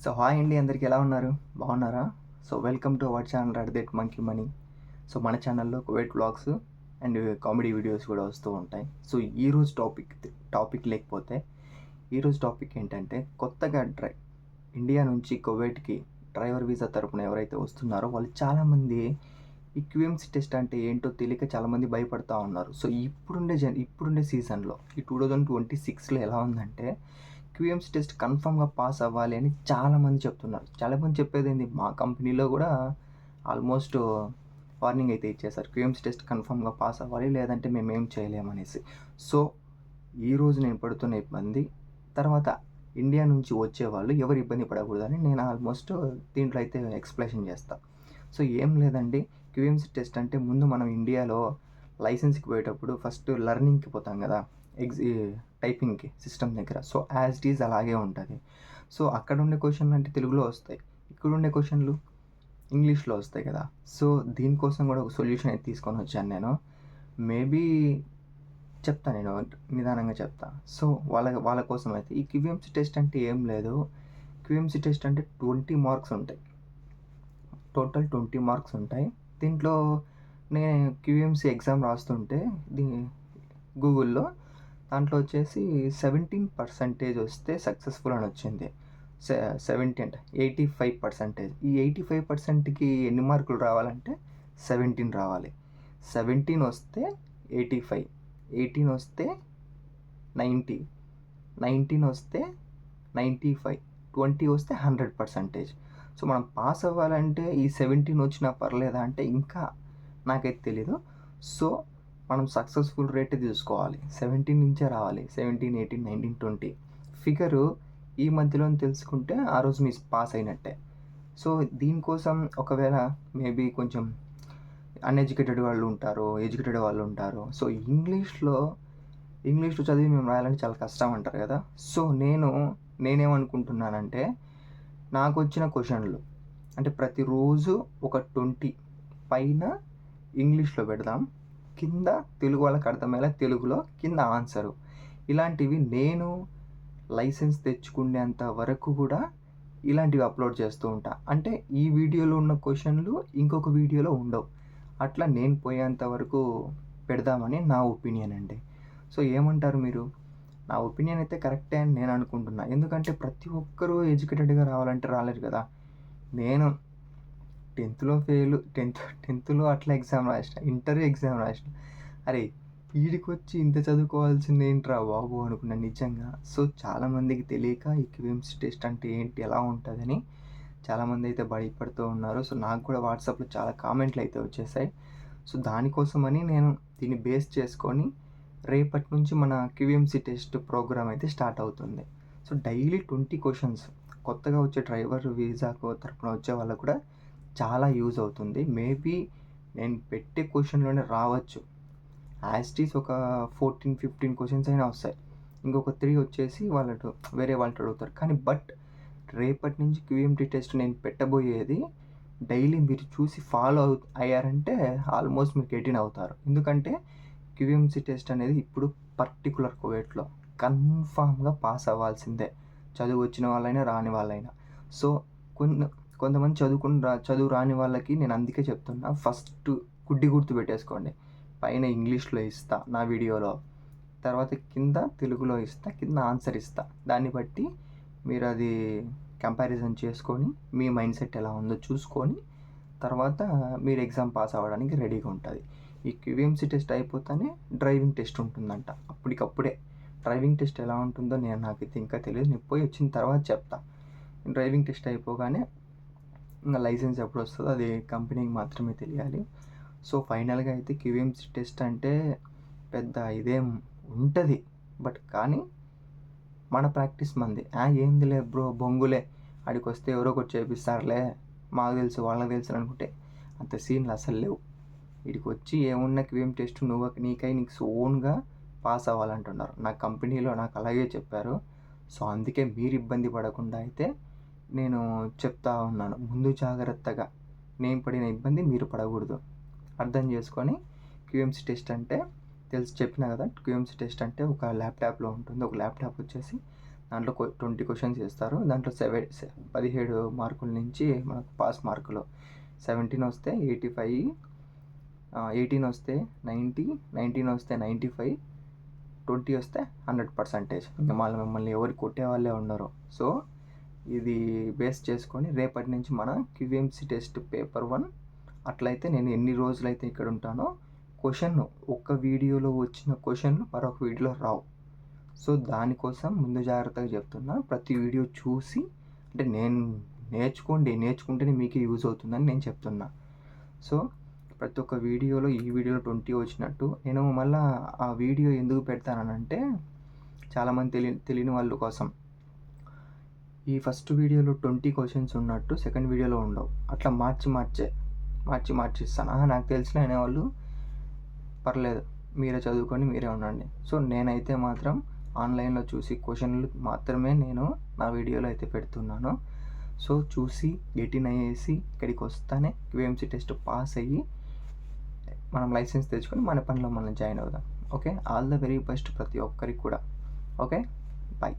So hi అండి, అందరికీ ఎలా ఉన్నారు? బాగున్నారా? So welcome to our channel red that monkey money. So మన ఛానల్లో Kuwait vlogs and comedy videos కూడా వస్తూ ఉంటాయి. సో ఈరోజు టాపిక్ లేకపోతే ఈరోజు టాపిక్ ఏంటంటే, కొత్తగా ఇండియా నుంచి కువైట్కి డ్రైవర్ వీసా తరపున ఎవరైతే వస్తున్నారో వాళ్ళు చాలామంది ఈ క్యూఎంసీ టెస్ట్ అంటే ఏంటో తెలియక చాలామంది భయపడతా ఉన్నారు. సో ఇప్పుడుండే సీజన్లో ఈ 2026లో ఎలా ఉందంటే, క్యూఎంసీ టెస్ట్ కన్ఫామ్గా పాస్ అవ్వాలి అని చాలామంది చెప్తున్నారు. చాలామంది చెప్పేది ఏంది, మా కంపెనీలో కూడా ఆల్మోస్ట్ వార్నింగ్ అయితే ఇచ్చేసారు, క్యూఎంసీ టెస్ట్ కన్ఫామ్గా పాస్ అవ్వాలి, లేదంటే మేమేం చేయలేమనేసి. సో ఈరోజు నేను పడుతున్న ఇబ్బంది, తర్వాత ఇండియా నుంచి వచ్చేవాళ్ళు ఎవరు ఇబ్బంది పడకూడదని నేను ఆల్మోస్ట్ దీంట్లో అయితే ఎక్స్ప్లెనేషన్ చేస్తాను. సో ఏం లేదండి, క్యూఎంసీ టెస్ట్ అంటే ముందు మనం ఇండియాలో లైసెన్స్కి పోయేటప్పుడు ఫస్ట్ లెర్నింగ్కి పోతాం కదా, టైపింగ్కి సిస్టమ్ దగ్గర. సో యాజ్ ఇట్ ఈజ్ అలాగే ఉంటుంది. సో అక్కడ ఉండే క్వశ్చన్లు అంటే తెలుగులో వస్తాయి, ఇక్కడ ఉండే క్వశ్చన్లు ఇంగ్లీష్లో వస్తాయి కదా. సో దీనికోసం కూడా ఒక సొల్యూషన్ అయితే తీసుకొని వచ్చాను నేను. మేబీ చెప్తాను, నేను నిదానంగా చెప్తా. సో వాళ్ళ కోసం అయితే ఈ క్యూఎంసీ టెస్ట్ అంటే ఏం లేదు. క్యూఎంసీ టెస్ట్ అంటే 20 మార్క్స్ ఉంటాయి, టోటల్ 20 మార్క్స్ ఉంటాయి. దీంట్లో నేను క్యూఎంసీ ఎగ్జామ్ రాస్తుంటే గూగుల్లో దాంట్లో వచ్చేసి 17% వస్తే సక్సెస్ఫుల్ అని వచ్చింది. 70 అంటే 85%. ఈ 85%కి ఎన్ని మార్కులు రావాలంటే 17 రావాలి. 17 వస్తే 85, 18 వస్తే 90, 19 వస్తే 95, 20 వస్తే 100%. సో మనం పాస్ అవ్వాలంటే ఈ 17 వచ్చినా పర్లేదా అంటే ఇంకా నాకైతే తెలీదు. సో మనం సక్సెస్ఫుల్ రేట్ తీసుకోవాలి, 17 నుంచే రావాలి. 17, 18, 19, 20 ఫిగరు ఈ మధ్యలో తెలుసుకుంటే ఆ రోజు మీ పాస్ అయినట్టే. సో దీనికోసం ఒకవేళ మేబీ కొంచెం అన్ఎడ్యుకేటెడ్ వాళ్ళు ఉంటారు, ఎడ్యుకేటెడ్ వాళ్ళు ఉంటారు. సో ఇంగ్లీష్లో చదివి మేము రాయాలంటే చాలా కష్టం అంటారు కదా. సో నేనేమనుకుంటున్నానంటే, నాకు వచ్చిన క్వశ్చన్లు అంటే ప్రతిరోజు ఒక 20 పైన ఇంగ్లీష్లో పెడదాం, కింద తెలుగు వాళ్ళకి అర్థమయ్యేలా తెలుగులో కింద ఆన్సరు. ఇలాంటివి నేను లైసెన్స్ తెచ్చుకునేంత వరకు కూడా ఇలాంటివి అప్లోడ్ చేస్తూ ఉంటా. అంటే ఈ వీడియోలో ఉన్న క్వశ్చన్లు ఇంకొక వీడియోలో ఉండవు, అట్లా నేను పోయేంత వరకు పెడదామని నా ఒపీనియన్ అండి. సో ఏమంటారు మీరు? నా ఒపీనియన్ అయితే కరెక్టే అని నేను అనుకుంటున్నా. ఎందుకంటే ప్రతి ఒక్కరూ ఎడ్యుకేటెడ్గా రావాలంటే రాలేరు కదా. నేను 10థ్లో అట్లా ఎగ్జామ్ రాసిన, ఇంటర్ ఎగ్జామ్ రాసిన. అరే వీడికి వచ్చి ఇంత చదువుకోవాల్సింది ఏంట్రా బాబు అనుకున్నాను నిజంగా. సో చాలామందికి తెలియక ఈ క్యూఎంసీ టెస్ట్ అంటే ఏంటి, ఎలా ఉంటుందని చాలామంది అయితే భయపడుతూ ఉన్నారు. సో నాకు కూడా వాట్సాప్లో చాలా కామెంట్లు అయితే వచ్చేసాయి. సో దానికోసమని నేను దీన్ని బేస్ చేసుకొని రేపటి నుంచి మన క్యూఎంసీ టెస్ట్ ప్రోగ్రామ్ అయితే స్టార్ట్ అవుతుంది. సో డైలీ 20 క్వశ్చన్స్ కొత్తగా వచ్చే డ్రైవర్ వీసాకు తరపున వచ్చే వాళ్ళకు కూడా చాలా యూజ్ అవుతుంది. మేబీ నేను పెట్టే క్వశ్చన్లోనే రావచ్చు, యాజ్ ఇట్ ఈస్ ఒక 14-15 క్వశ్చన్స్ అయినా వస్తాయి. ఇంకొక 3 వచ్చేసి వేరే వాళ్ళతో అడుగుతారు. కానీ రేపటి నుంచి క్యూఎంటీ టెస్ట్ నేను పెట్టబోయేది డైలీ మీరు చూసి ఫాలో అయ్యారంటే ఆల్మోస్ట్ మీరు 18 అవుతారు. ఎందుకంటే క్యూఎంసీ టెస్ట్ అనేది ఇప్పుడు పర్టికులర్ కువైట్లో కన్ఫామ్గా పాస్ అవ్వాల్సిందే, చదువు వచ్చిన వాళ్ళైనా రాని వాళ్ళైనా. సో కొంతమంది చదువు రాని వాళ్ళకి నేను అందుకే చెప్తున్నా, ఫస్ట్ గుడ్డి గుర్తు పెట్టేసుకోండి. పైన ఇంగ్లీష్లో ఇస్తా నా వీడియోలో, తర్వాత కింద తెలుగులో ఇస్తా, కింద ఆన్సర్ ఇస్తా. దాన్ని బట్టి మీరు అది కంపారిజన్ చేసుకొని మీ మైండ్ సెట్ ఎలా ఉందో చూసుకొని తర్వాత మీరు ఎగ్జామ్ పాస్ అవ్వడానికి రెడీగా ఉంటుంది. ఈ క్యూఎంసీ టెస్ట్ అయిపోతేనే డ్రైవింగ్ టెస్ట్ ఉంటుందంట, అప్పటికప్పుడే. డ్రైవింగ్ టెస్ట్ ఎలా ఉంటుందో నాకైతే ఇంకా తెలియదు, నేను పోయి వచ్చిన తర్వాత చెప్తా. డ్రైవింగ్ టెస్ట్ అయిపోగానే ఇంకా లైసెన్స్ ఎప్పుడు వస్తుందో అది కంపెనీకి మాత్రమే తెలియాలి. సో ఫైనల్గా అయితే క్యూఎంసీ టెస్ట్ అంటే పెద్ద ఇదేం ఉంటుంది, బట్ కానీ మన ప్రాక్టీస్ మంది. ఏందిలే బ్రో బొంగులే, ఆడికి వస్తే ఎవరో ఒకటి చేపిస్తారులే, మాకు తెలుసు వాళ్ళకి తెలుసు అనుకుంటే అంత సీన్లు అసలు లేవు. వీడికి వచ్చి ఏమున్న క్యూఎం టెస్ట్ నీకు ఓన్గా పాస్ అవ్వాలంటున్నారు. నా కంపెనీలో నాకు అలాగే చెప్పారు. సో అందుకే మీరు ఇబ్బంది పడకుండా అయితే నేను చెప్తా ఉన్నాను, ముందు జాగ్రత్తగా. నేను పడిన ఇబ్బంది మీరు పడకూడదు, అర్థం చేసుకొని. క్యూఎంసీ టెస్ట్ అంటే చెప్పినా కదా, క్యూఎంసీ టెస్ట్ అంటే ఒక ల్యాప్టాప్లో ఉంటుంది. ఒక ల్యాప్టాప్ వచ్చేసి దాంట్లో 20 క్వశ్చన్స్ ఇస్తారు. దాంట్లో 17 మార్కుల నుంచి మనకు పాస్ మార్కులు 17 వస్తే 85, 18 వస్తే 90, 19 వస్తే 95, 20 వస్తే 100%. ఇంకా మిమ్మల్ని ఎవరు కొట్టే వాళ్ళే ఉండరు. సో ఇది బేస్ చేసుకొని రేపటి నుంచి మన QMC టెస్ట్ పేపర్ 1 అట్లయితే నేను ఎన్ని రోజులైతే ఇక్కడ ఉంటానో క్వశ్చన్ ఒక్క వీడియోలో వచ్చిన క్వశ్చన్లు మరొక వీడియోలో రావు. సో దానికోసం ముందు జాగ్రత్తగా చెప్తున్నా. ప్రతి వీడియో చూసి అంటే నేను నేర్చుకుంటేనే మీకే యూజ్ అవుతుందని నేను చెప్తున్నా. సో ప్రతి ఒక్క వీడియోలో ఈ వీడియోలో 20 వచ్చినట్టు నేను మళ్ళీ ఆ వీడియో ఎందుకు పెడతానంటే చాలామంది తెలియని వాళ్ళ కోసం. ఈ ఫస్ట్ వీడియోలో 20 క్వశ్చన్స్ ఉన్నట్టు సెకండ్ వీడియోలో ఉండవు. అట్లా మార్చి ఇస్తాను. నాకు తెలిసిన అనేవాళ్ళు పర్లేదు మీరే చదువుకొని మీరే ఉండండి. సో నేనైతే మాత్రం ఆన్లైన్లో చూసి క్వశ్చన్లు మాత్రమే నేను నా వీడియోలో అయితే పెడుతున్నాను. సో చూసి గెటిన్ అయ్యేసి ఇక్కడికి వస్తానే QMC టెస్ట్ పాస్ అయ్యి మనం లైసెన్స్ తెచ్చుకొని మన పనిలో మనం జాయిన్ అవుదాం. Okay, all the very best ప్రతి ఒక్కరికి కూడా. Okay, bye.